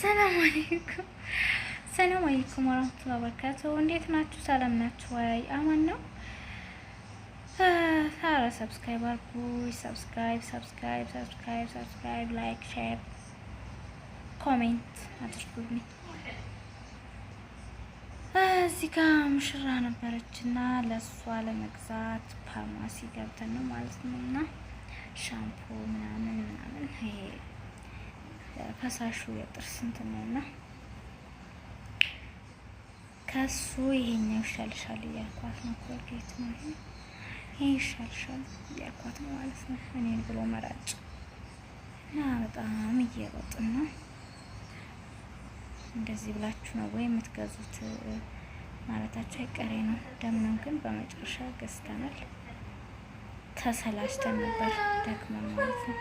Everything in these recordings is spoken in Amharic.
ሰላም አለይኩም ወራህመቱላሂ ወበረካቱሁ። እንዴት ናችሁ? ሰላም ናችሁ ወይ? አማን ነው። ታራ ሰብስክራይብ አድርጉ። ሰብስክራይብ፣ ላይክ፣ ሼር፣ ኮሜንት አድርጉልኝ። እዚህ ጋር ሙሽራ ነበረችና ለሷ ለመግዛት ፋርማሲ ገብተን ነው ማለት ነው። እና ሻምፖ ምናምን ይሄ ፈሳሹ የጥርስ እንትን ነውና ከሱ ይሄኛው ይሻልሻል እያልኳት ነው። ኮልጌት ነው ይሄ ይሻልሻል እያልኳት ነው ማለት ነው። እኔን ብሎ መራጭ እና በጣም እየሮጥን ነው። እንደዚህ ብላችሁ ነው ወይ የምትገዙት ማለታችሁ አይቀሬ ነው። ደምነው ግን በመጨረሻ ገዝተናል። ተሰላችተን ነበር ደክመን ማለት ነው።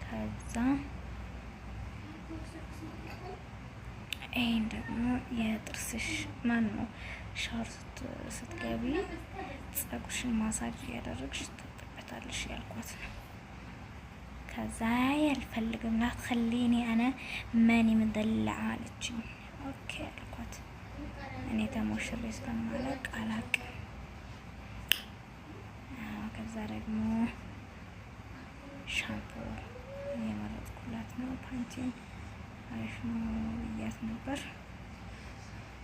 ከዛ ይሄን ደግሞ የጥርስሽ ማን ነው ሻወር ስትገቢ ፀጉርሽን ማሳጅ እያደረግሽ ትጠበታለሽ ያልኳት ነው። ከዛ ያልፈልግም ላትخليني انا ماني مدلعه አለችኝ። ኦኬ ያልኳት እኔ ተሞሽሬ ስለማላውቅ አላውቅም። ከዛ ደግሞ ሻምፖ የመረጥኩላት ነው። ፓንቲን አሪፍ ነው ብያት ነበር፣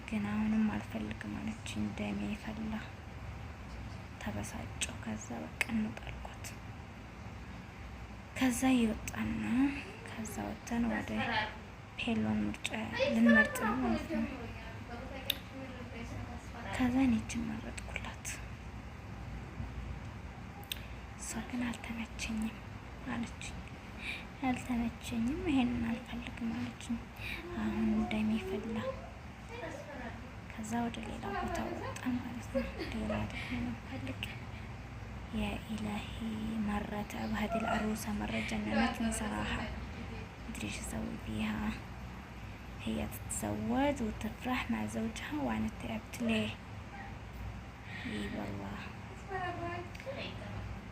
ግን አሁንም አልፈልግም አለችኝ። ደሜ ፈላ፣ ተበሳጨው። ከዛ በቃ እንውጣልኳት። ከዛ ይወጣን ነው። ከዛ ወጥተን ወደ ፔሎን ምርጫ ልንመርጥ ነው ማለት ነው። ከዛ እኔችን መረጥኩላት። እሷ ግን አልተመቸኝም አለችኝ። አልተመቸኝም፣ ይሄንን አልፈልግም አለችኝ። አሁን እንደሚፈላ ከዛ ወደ ሌላ ቦታ ወጣ ማለት ነው። ሌላ ደግሞ ነው ፈልግ يا إلهي مرت بهذه العروسة مرة جننتني صراحة، مدري ايش اسوي فيها. هي تتزوج وتفرح مع زوجها وانا تعبت ليه؟ اي والله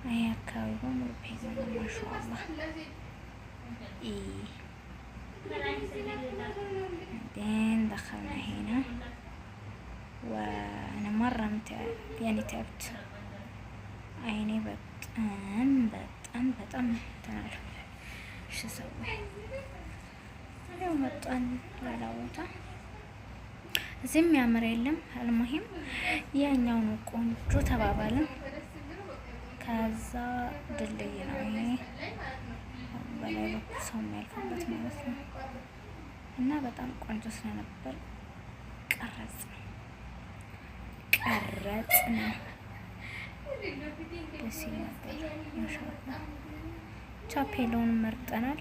هي كاوي بمر بحزن ما شاء الله. اي بعدين دخلنا هنا وانا مرة يعني تعبت. አይኔ በጣም ተናል። እሺ ሰው ያው መጣን ሌላ ቦታ። እዚህም ያምር የለም። አልሙሂም ያኛው ነው ቆንጆ ተባባልን። ከዛ ድልድይ ነው ይሄ በላይ በኩል ሰው የሚያልፍበት ማለት ነው። እና በጣም ቆንጆ ስለነበር ቀረጽ ነው ደስ ይላል። ማሻአላ ቻፔሎን መርጠናል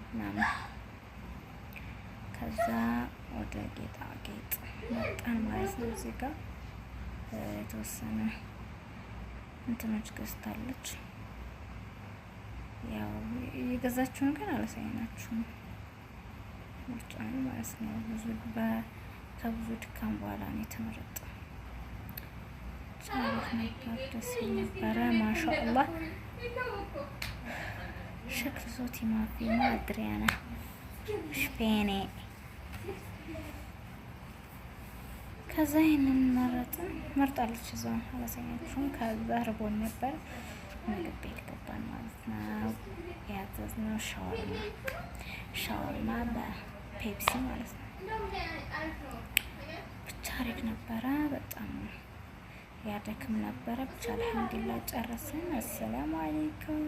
ምናምን። ከዛ ወደ ጌጣጌጥ መጣን ማለት ነው። እዚህ ጋር የተወሰነ እንትኖች ገዝታለች። ያው የገዛችውን ግን አላሳየናችሁም ምርጫን ማለት ነው። ከብዙ ድካም በኋላ ነው የተመረጠው። ቻሪፍ ነበር፣ ደስ ነበረ። ማሻአላህ شكل صوتي ما في ما ادري انا ايش فيني. ከዛ ይሄንን መርጣለች እዛው አላሳያችሁም። ከዛ ርቦን ነበር ምግብ ቤት ገባን ማለት ነው። ያዘዝነው ሻወርማ በፔፕሲ ማለት ነው። ብቻ አሪፍ ነበረ። በጣም ያደክም ነበረ። ብቻ አልሐምዱሊላህ ጨረስን። አሰላሙ አለይኩም